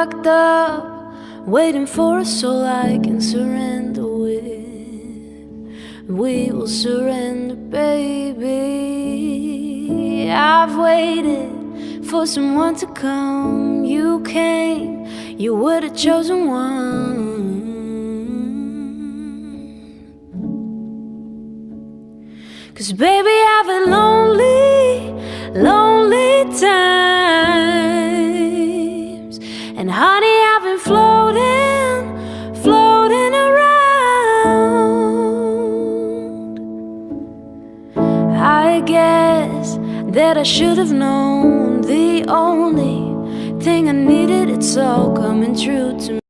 locked up, waiting for a soul I can surrender with. We will surrender, baby. I've waited for someone to come. You came, you were the chosen one. Cause baby, I've had lonely, lonely times. And honey, I've been floating, floating around. I guess that I should have known the only thing I needed, it's all coming true to me.